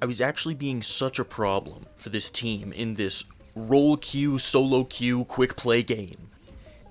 I was actually being such a problem for this team in this role queue, solo queue, quick play game.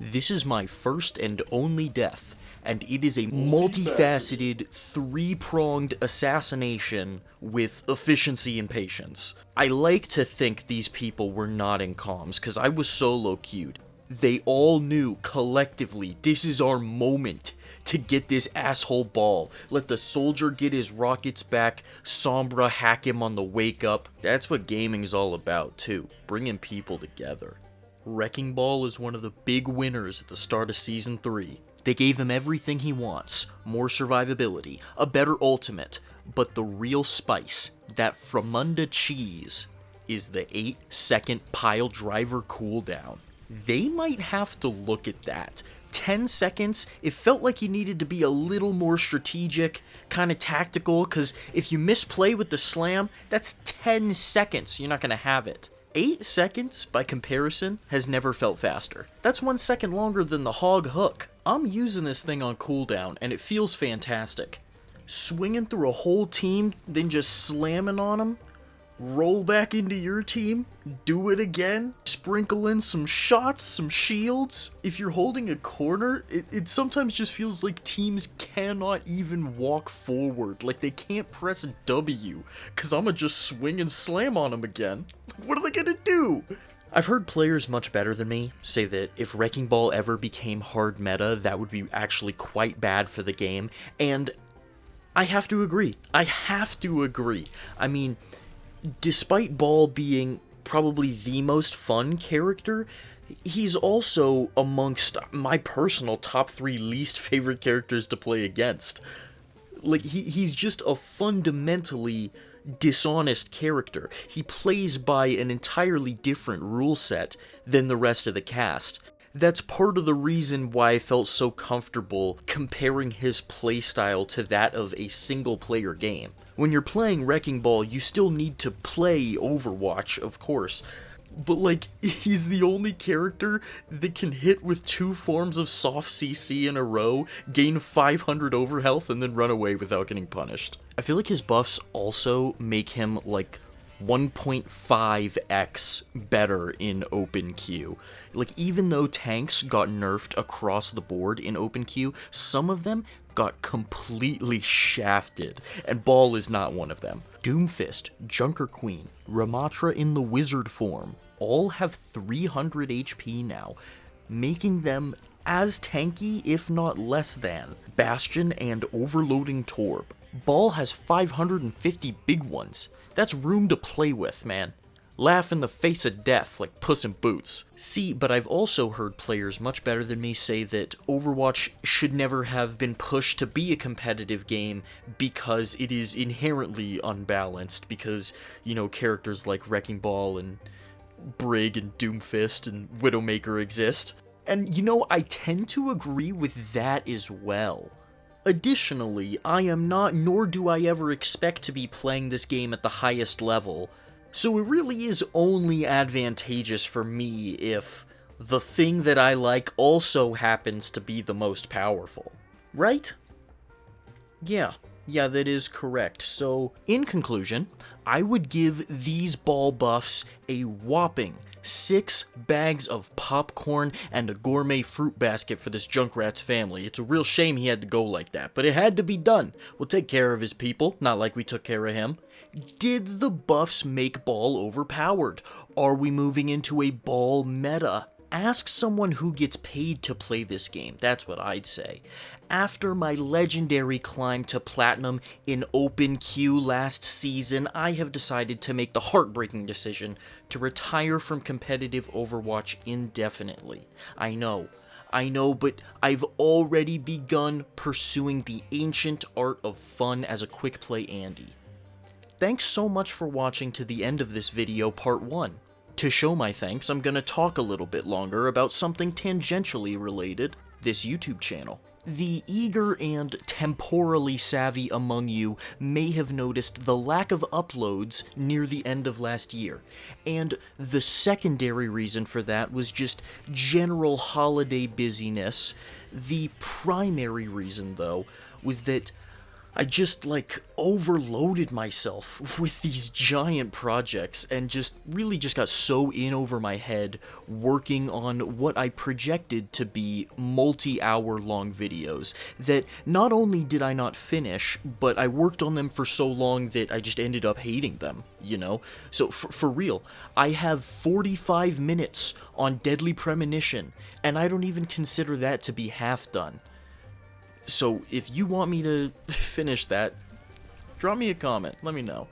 This is my first and only death, and it is a multifaceted, three-pronged assassination with efficiency and patience. I like to think these people were not in comms, because I was solo queued. They all knew, collectively, this is our moment to get this asshole ball. Let the soldier get his rockets back, Sombra hack him on the wake up. That's what gaming's all about, too. Bringing people together. Wrecking Ball is one of the big winners at the start of Season 3. They gave him everything he wants, more survivability, a better ultimate, but the real spice, that Fromunda cheese, is the 8-second pile driver cooldown. They might have to look at that. 10 seconds, it felt like you needed to be a little more strategic, kind of tactical, because if you misplay with the slam, that's 10 seconds, you're not going to have it. 8 seconds, by comparison, has never felt faster. That's 1 second longer than the hog hook. I'm using this thing on cooldown, and it feels fantastic. Swinging through a whole team, then just slamming on them, roll back into your team, do it again, sprinkle in some shots, some shields. If you're holding a corner, it sometimes just feels like teams cannot even walk forward, like they can't press W, cause I'ma just swing and slam on them again. What are they gonna do? I've heard players much better than me say that if Wrecking Ball ever became hard meta, that would be actually quite bad for the game, and I have to agree. I mean, despite Ball being probably the most fun character, he's also amongst my personal top 3 least favorite characters to play against. Like, he's just a fundamentally dishonest character. He plays by an entirely different rule set than the rest of the cast. That's part of the reason why I felt so comfortable comparing his playstyle to that of a single-player game. When you're playing Wrecking Ball, you still need to play Overwatch, of course, but like, he's the only character that can hit with 2 forms of soft CC in a row, gain 500 overhealth, and then run away without getting punished. I feel like his buffs also make him like 1.5x better in open queue. Like, even though tanks got nerfed across the board in open queue, some of them got completely shafted, and Ball is not one of them. Doomfist, Junker Queen, Ramatra in the wizard form, all have 300 HP now, making them as tanky, if not less than, Bastion and Overloading Torb. Ball has 550 big ones. That's room to play with, man. Laugh in the face of death like Puss in Boots. See, but I've also heard players much better than me say that Overwatch should never have been pushed to be a competitive game because it is inherently unbalanced, because, you know, characters like Wrecking Ball and Brig and Doomfist and Widowmaker exist. And, you know, I tend to agree with that as well. Additionally, I am not, nor do I ever expect to be playing this game at the highest level, so it really is only advantageous for me if the thing that I like also happens to be the most powerful. Right? Yeah, that is correct. So, in conclusion, I would give these ball buffs a whopping 6 bags of popcorn and a gourmet fruit basket for this Junkrat's family. It's a real shame he had to go like that, but it had to be done. We'll take care of his people, not like we took care of him. Did the buffs make Ball overpowered? Are we moving into a Ball meta? Ask someone who gets paid to play this game, that's what I'd say. After my legendary climb to Platinum in open queue last season, I have decided to make the heartbreaking decision to retire from competitive Overwatch indefinitely. I know, but I've already begun pursuing the ancient art of fun as a quick play Andy. Thanks so much for watching to the end of this video, part 1. To show my thanks, I'm gonna talk a little bit longer about something tangentially related, this YouTube channel. The eager and temporally savvy among you may have noticed the lack of uploads near the end of last year, and the secondary reason for that was just general holiday busyness. The primary reason, though, was that I just, like, overloaded myself with these giant projects and just really just got so in over my head working on what I projected to be multi-hour long videos that not only did I not finish, but I worked on them for so long that I just ended up hating them, you know? So, for real, I have 45 minutes on Deadly Premonition, and I don't even consider that to be half done. So, if you want me to finish that, drop me a comment, let me know.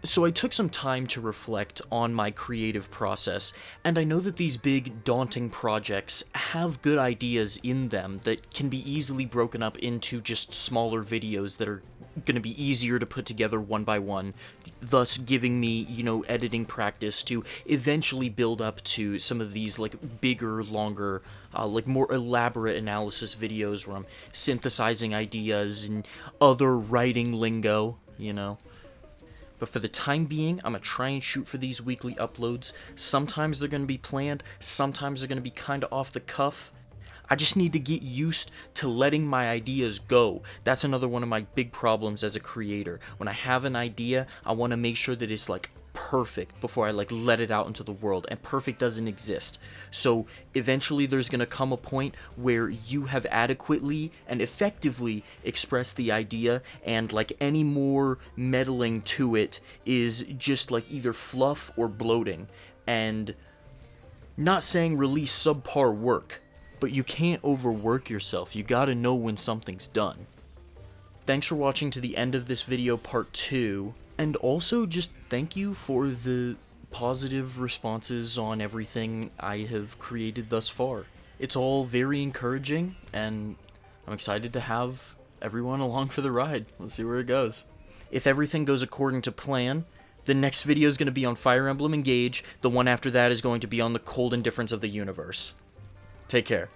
So I took some time to reflect on my creative process, and I know that these big, daunting projects have good ideas in them that can be easily broken up into just smaller videos that are going to be easier to put together one by one, thus giving me, you know, editing practice to eventually build up to some of these, like, bigger, longer, like, more elaborate analysis videos where I'm synthesizing ideas and other writing lingo, you know. But for the time being, I'm going to try and shoot for these weekly uploads. Sometimes they're going to be planned, sometimes they're going to be kind of off the cuff. I just need to get used to letting my ideas go. That's another one of my big problems as a creator. When I have an idea, I want to make sure that it's, like, perfect before I, like, let it out into the world, and perfect doesn't exist. So eventually there's gonna come a point where you have adequately and effectively expressed the idea, and, like, any more meddling to it is just, like, either fluff or bloating. And not saying release subpar work, but you can't overwork yourself. You gotta know when something's done. Thanks for watching to the end of this video, part 2. And also, just thank you for the positive responses on everything I have created thus far. It's all very encouraging, and I'm excited to have everyone along for the ride. Let's see where it goes. If everything goes according to plan, the next video is going to be on Fire Emblem Engage. The one after that is going to be on the cold indifference of the universe. Take care.